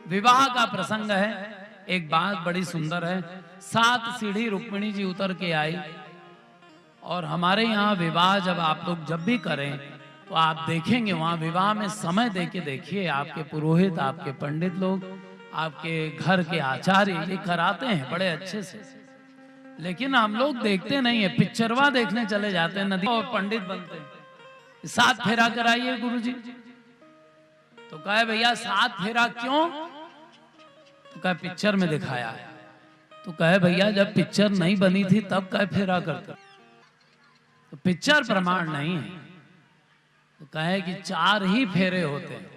विवाह का प्रसंग है। एक बात बड़ी सुंदर है। 7 सीढ़ी रुक्मिणी जी उतर के आई और हमारे यहाँ विवाह जब आप लोग जब भी करें तो आप देखेंगे वहां विवाह में समय दे के देखिए, आपके पुरोहित, आपके पंडित लोग, आपके घर के आचार्य ये कराते हैं बड़े अच्छे से। लेकिन हम लोग देखते नहीं है, पिक्चरवा देखने चले जाते हैं नदी और पंडित बनते हैं। 7 फेरा कराइए गुरुजी। तो कहे भैया 7 फेरा क्यों? तो कहे पिक्चर में दिखाया है। तो कहे भैया जब पिक्चर नहीं बनी थी तब कहे फेरा करते? तो पिक्चर प्रमाण नहीं है। तो कहे कि 4 ही फेरे होते हैं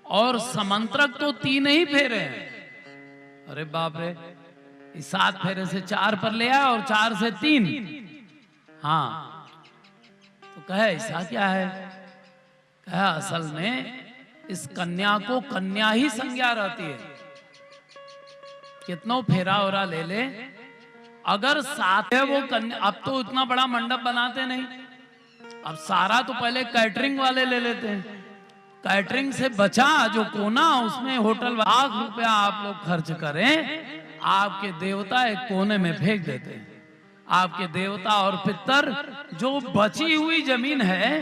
और समंत्रक तो 3 ही फेरे हैं। अरे बाप रे, 7 फेरे से 4 पर ले आया और 4 से 3। हाँ, तो कहे ऐसा क्या है? कहे असल में इस कन्या को कन्या ही संज्ञा रहती है। कितनों फेरा ओरा ले ले, अगर 7 है वो कन्या। अब तो इतना बड़ा मंडप बनाते नहीं, अब सारा तो पहले कैटरिंग वाले ले लेते हैं। कैटरिंग से बचा जो कोना उसमें होटल ₹1,00,000 आप लोग खर्च करें, आपके देवता एक कोने में फेंक देते हैं। आपके देवता और पितर जो बची हुई जमीन है,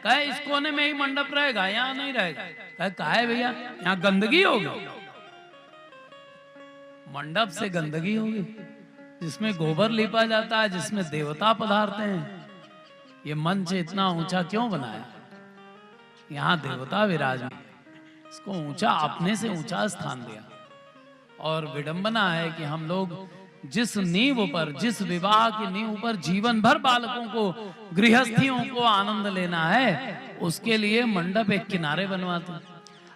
कहे इस कोने में ही मंडप रहेगा, यहाँ नहीं रहेगा। कहे भैया यहाँ गंदगी होगी। मंडप से गंदगी होगी जिसमें गोबर लिपा जाता है, जिसमें देवता पधारते हैं। ये मंच इतना ऊंचा क्यों बनाया? यहाँ देवता विराजमान, इसको ऊंचा, अपने से ऊंचा स्थान दिया। और विडंबना है कि हम लोग जिस नींव पर, जिस विवाह की नींव पर जीवन भर बालकों को, गृहस्थियों को आनंद लेना है, उसके लिए मंडप एक किनारे बनवाते।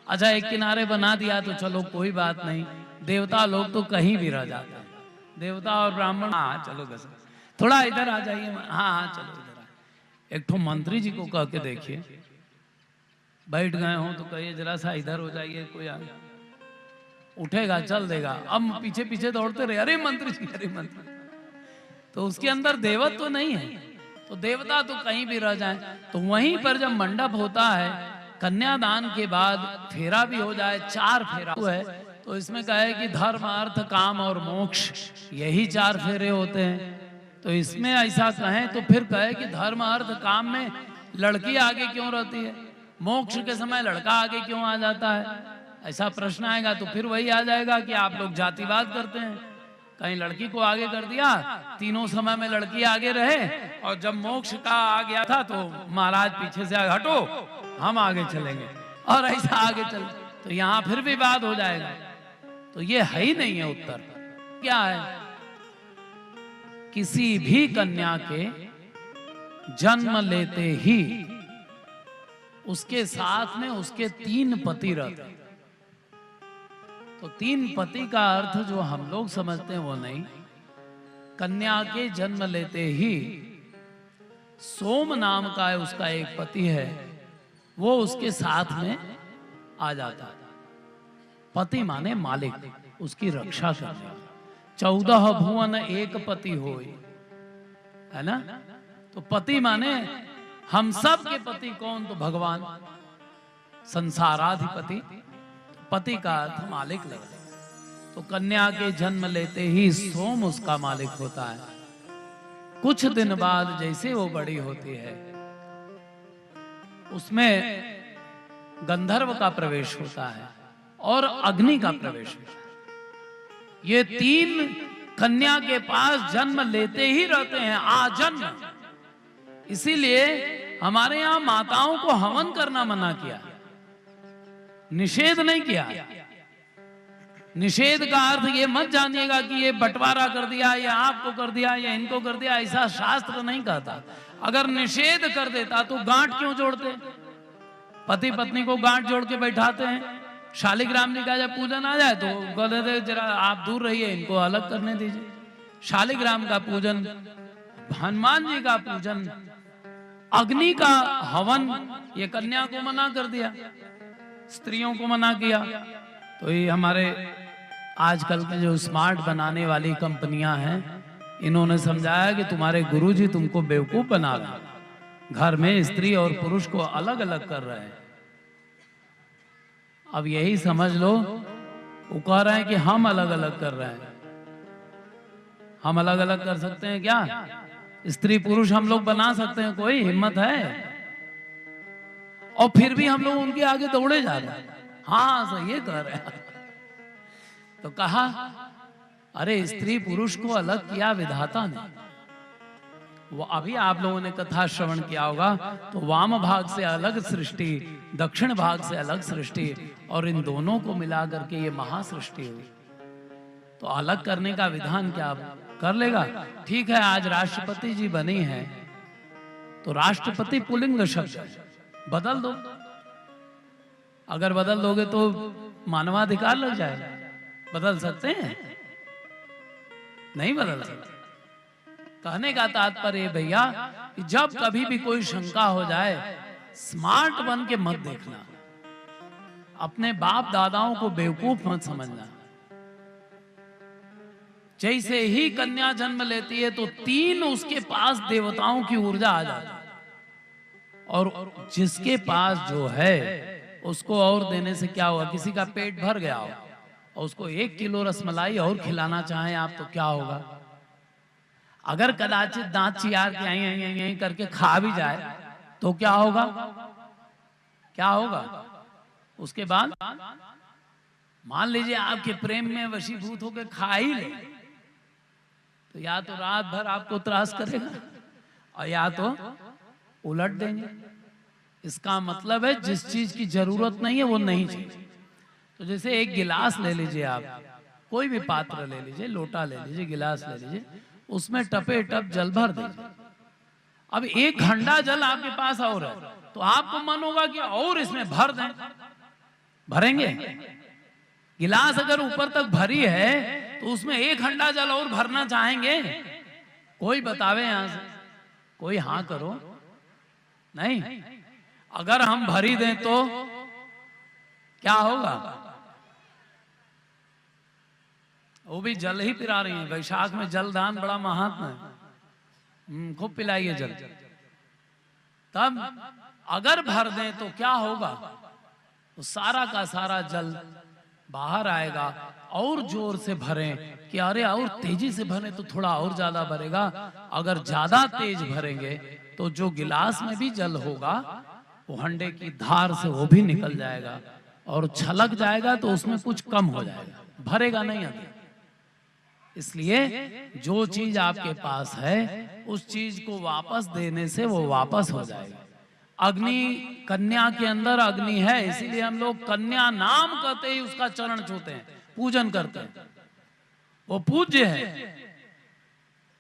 अच्छा, एक किनारे बना दिया तो चलो कोई बात नहीं, देवता लोग तो कहीं भी रह जाते हैं। देवता और ब्राह्मण, हाँ चलो बस थोड़ा इधर आ जाइए, हाँ चलो इधर। एक तो मंत्री जी को कह के देखिए, बैठ गए हो तो कहिए जरा सा इधर हो जाइए, कोई आ उठेगा चल देगा। अब पीछे पीछे दौड़ते रहे, अरे मंत्री जी, अरे मंत्री। तो उसके अंदर देवत्व तो नहीं है, तो देवता तो कहीं भी रह जाए। तो वहीं पर जब मंडप होता है, कन्यादान के बाद फेरा भी हो जाए, 4 फेरा है, तो इसमें कहे कि धर्म, अर्थ, काम और मोक्ष, यही 4 फेरे होते हैं। तो इसमें ऐसा कहें तो फिर कहे कि धर्म, अर्थ, काम में लड़की आगे क्यों रहती है, मोक्ष के समय लड़का आगे क्यों आ जाता है? ऐसा प्रश्न आएगा तो फिर वही आ जाएगा कि आप लोग जातिवाद करते हैं। कहीं लड़की को आगे कर दिया, तीनों समय में लड़की आगे रहे, और जब मोक्ष का आ गया था तो महाराज पीछे से हटो, हम आगे चलेंगे, और ऐसा आगे चल, तो यहाँ फिर विवाद हो जाएगा। तो ये है ही नहीं है उत्तर। क्या है? किसी भी कन्या के जन्म लेते ही उसके साथ में उसके 3 पति रहते। तो 3 पति का अर्थ जो हम लोग समझते हैं वो नहीं। कन्या के जन्म लेते ही सोम नाम का है उसका एक पति है, वो उसके साथ में आ जाता है। पति माने मालिक, उसकी रक्षा करने। 14 भुवन एक पति होय, है ना? तो पति माने हम सब के पति कौन? तो भगवान, संसाराधिपति। पति का अर्थ मालिक लगा। तो कन्या के जन्म लेते ही सोम उसका मालिक होता है। कुछ दिन बाद जैसे वो बड़ी होती है, उसमें गंधर्व का प्रवेश होता है और अग्नि का प्रवेश होता है। ये 3 कन्या के पास जन्म लेते ही रहते हैं, आजन्म। इसीलिए हमारे यहाँ माताओं को हवन करना मना किया, निषेध नहीं किया। निषेध का अर्थ ये मत जानिएगा कि ये बंटवारा कर दिया, या आपको कर दिया, या इनको कर दिया, ऐसा शास्त्र नहीं कहता। अगर निषेध कर देता तो गांठ क्यों जोड़ते? पति पत्नी को गांठ जोड़ के बैठाते हैं। शालिग्राम जी का जब पूजन आ जाए तो कहते जरा आप दूर रहिए, इनको अलग करने दीजिए। शालिग्राम का पूजन, हनुमान जी का पूजन, अग्नि का हवन, ये कन्या को मना कर दिया, स्त्रियों को मना किया। तो ये हमारे आजकल के जो स्मार्ट बनाने वाली कंपनियां हैं, इन्होंने समझाया कि तुम्हारे गुरुजी तुमको बेवकूफ बना रहे, घर में स्त्री और पुरुष को अलग अलग कर रहे हैं। अब यही समझ लो वो कह रहे हैं कि हम अलग अलग कर रहे हैं। हम अलग अलग कर सकते हैं क्या? स्त्री पुरुष हम लोग बना सकते हैं? कोई हिम्मत है? और फिर भी हम लोग उनके आगे दौड़े जा रहे हैं। हाँ सही, ये कह रहे हैं। तो कहा अरे स्त्री पुरुष को अलग किया विधाता ने। वो अभी आप लोगों ने कथा श्रवण किया होगा, तो वाम भाग से अलग सृष्टि, दक्षिण भाग से अलग सृष्टि, और इन दोनों को मिला करके ये महासृष्टि हुई। तो अलग करने का विधान क्या कर लेगा? ठीक है, आज राष्ट्रपति जी बनी है, तो राष्ट्रपति पुल्लिंग शब्द है, बदल दो। अगर बदल दोगे तो मानवाधिकार लग जाएगा। बदल सकते हैं? नहीं बदल सकते। कहने का तात्पर्य भैया कि जब कभी भी कोई शंका हो जाए, स्मार्ट बन के मत देखना, अपने बाप दादाओं को बेवकूफ मत समझना। जैसे ही कन्या जन्म लेती है तो 3 उसके पास देवताओं की ऊर्जा आ जाती है, और जिसके पास जो है उसको और देने से क्या होगा? किसी का पेट भर गया हो और उसको 1 किलो रसमलाई और खिलाना चाहें आप, तो क्या होगा? अगर कदाचित दांत चियार के आई करके खा भी जाए तो क्या होगा? क्या होगा? उसके बाद मान लीजिए आपके प्रेम में वशीभूत होकर खा ही ले, तो या तो रात भर आपको त्रास करेगा और या तो उलट देंगे। इसका मतलब है जिस चीज की जरूरत नहीं है वो नहीं चाहिए। तो जैसे एक गिलास ले लीजिए, आप कोई भी पात्र ले लीजिए, लोटा ले लीजिए, गिलास ले लीजिए, उसमें टपे टप जल भर दीजिए। अब 1 घंटा जल आपके पास और है, तो आपको मन होगा कि और इसमें भर दें। भरेंगे? गिलास अगर ऊपर तक भरी है तो उसमें 1 घंटा जल और भरना चाहेंगे? कोई बतावे यहां से, कोई हाँ करो। नहीं। अगर हम भरी दें तो क्या होगा? वो भी जल ही पिला रही है। वैशाख में जलदान बड़ा महात्मा है, खूब पिलाइए जल। तब अगर भर दें तो क्या होगा? तो सारा का सारा जल बाहर आएगा। और जोर से भरें कि अरे और तेजी से भरें तो थोड़ा और ज्यादा भरेगा। अगर ज्यादा तेज भरेंगे तो जो गिलास में भी जल होगा वो हंडे की धार से वो भी निकल जाएगा और छलक जाएगा, तो उसमें कुछ कम हो जाएगा, भरेगा नहीं अभी। इसलिए जो चीज आपके पास है उस चीज को वापस देने से वो वापस हो जाएगा। अग्नि, कन्या के अंदर अग्नि है, इसीलिए हम लोग कन्या नाम कहते ही उसका चरण छूते हैं, पूजन करते हैं, वो पूज्य है।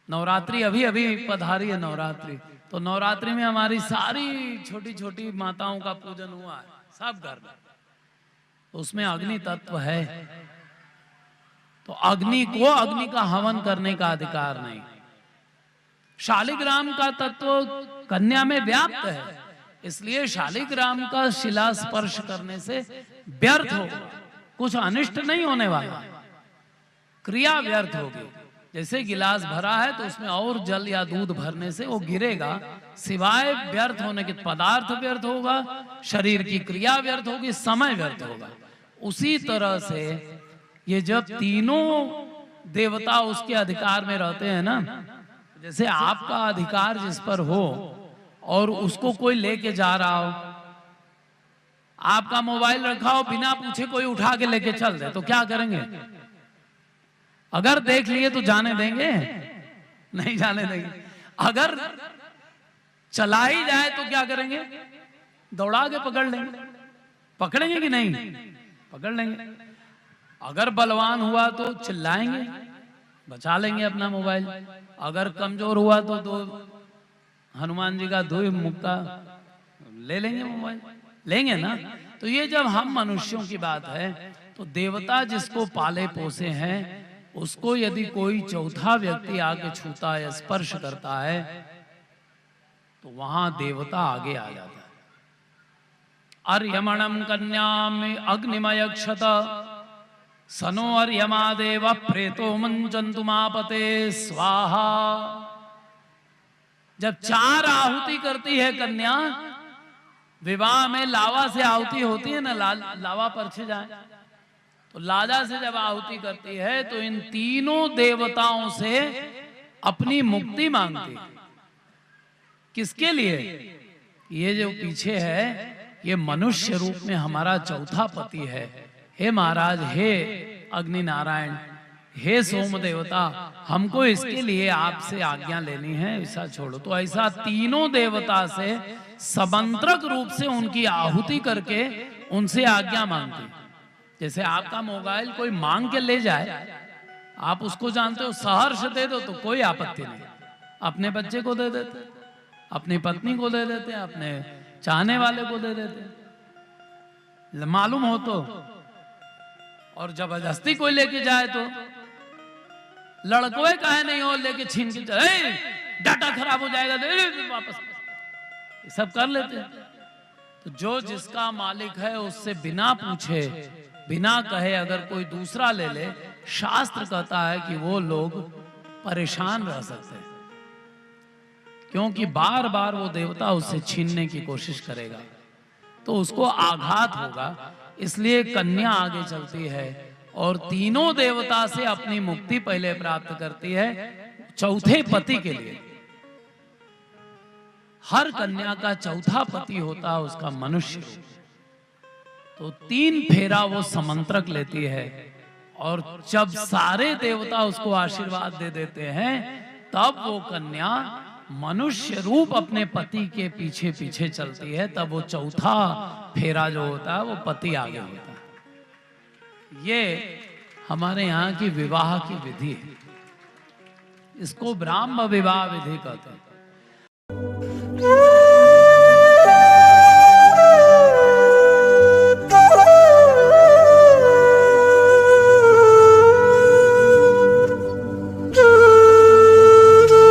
नवरात्रि अभी अभी पधारी है नवरात्रि, तो नवरात्रि में हमारी सारी छोटी छोटी माताओं का पूजन हुआ है, सब घर में। उसमें अग्नि तत्व है, तो अग्नि को, अग्नि का हवन करने का अधिकार नहीं। शालिग्राम का तत्व कन्या में व्याप्त है, इसलिए शालिग्राम का शिला स्पर्श करने से व्यर्थ होगा, कुछ अनिष्ट नहीं होने वाला, क्रिया व्यर्थ होगी। जैसे गिलास भरा है तो उसमें और जल या दूध भरने से वो गिरेगा, सिवाय व्यर्थ होने के पदार्थ व्यर्थ होगा, शरीर की क्रिया व्यर्थ होगी, समय व्यर्थ होगा। उसी तरह से ये जब तीनों देवता उसके अधिकार में रहते हैं ना, जैसे आपका अधिकार जिस पर हो और उसको कोई लेके जा रहा हो, आपका मोबाइल रखा हो, बिना पूछे कोई उठा के लेके चल दे, तो क्या करेंगे? अगर देख लिए तो जाने देंगे? नहीं जाने देंगे। अगर चला ही जाए तो क्या करेंगे? दौड़ा के पकड़ लेंगे। पकड़ेंगे कि नहीं? पकड़ लेंगे। अगर बलवान हुआ तो चिल्लाएंगे, बचा लेंगे अपना मोबाइल। अगर कमजोर हुआ तो हनुमान जी का 2 मुक्का ले लेंगे, मोबाइल लेंगे ना। तो ये जब हम मनुष्यों की बात है, तो देवता जिसको पाले पोसे हैं उसको यदि कोई चौथा व्यक्ति आके छूता है, स्पर्श करता है, तो वहां देवता आगे आ जाता है। अर्यमणम कन्याम अग्निमय क्षत सनो अर्यमा देव प्रेतो मंजंतुमापते स्वाहा। जब 4 आहुति करती है कन्या, विवाह में लावा से आहुति होती है ना, लावा परछे जाए, तो लाजा से जब आहुति करती है तो इन तीनों देवताओं से अपनी मुक्ति मांगती है। किसके लिए? ये जो पीछे है ये मनुष्य रूप में हमारा चौथा पति है। हे महाराज, हे अग्नि नारायण, हे सोम देवता, हमको इसके लिए आपसे आज्ञा लेनी है, ऐसा छोड़ो। तो ऐसा तीनों देवता से समंत्रक रूप से उनकी आहुति करके उनसे आज्ञा मांगती। जैसे आपका मोबाइल कोई मांग के ले जाए, आप उसको जानते हो, सहर्ष दे दो तो कोई आपत्ति नहीं, अपने बच्चे को दे देते, अपनी पत्नी को दे देते, अपने चाहने वाले को दे देते, मालूम हो तो। और जबरदस्ती कोई लेके जाए तो लड़कों काहे नहीं हो, लेके छीन के चले, डाटा खराब हो जाएगा, वापस, ये सब कर लेते हैं। तो जो जिसका मालिक है उससे बिना पूछे बिना कहे अगर कोई दूसरा ले ले, शास्त्र कहता है कि वो लोग परेशान रह सकते हैं, क्योंकि बार बार वो देवता उससे छीनने की कोशिश करेगा तो उसको आघात होगा। इसलिए कन्या आगे चलती है और तीनों देवता से अपनी मुक्ति पहले प्राप्त करती है चौथे पति के लिए। हर कन्या का चौथा पति होता है उसका मनुष्य। तो 3 फेरा वो समंत्रक लेती है और जब सारे देवता उसको आशीर्वाद दे देते हैं तब वो कन्या मनुष्य रूप अपने पति के पीछे पीछे चलती है। तब वो चौथा फेरा जो होता है वो पति आगे होता है। ये हमारे यहाँ की विवाह की विधि है, इसको ब्राह्म विवाह विधि कहते हैं।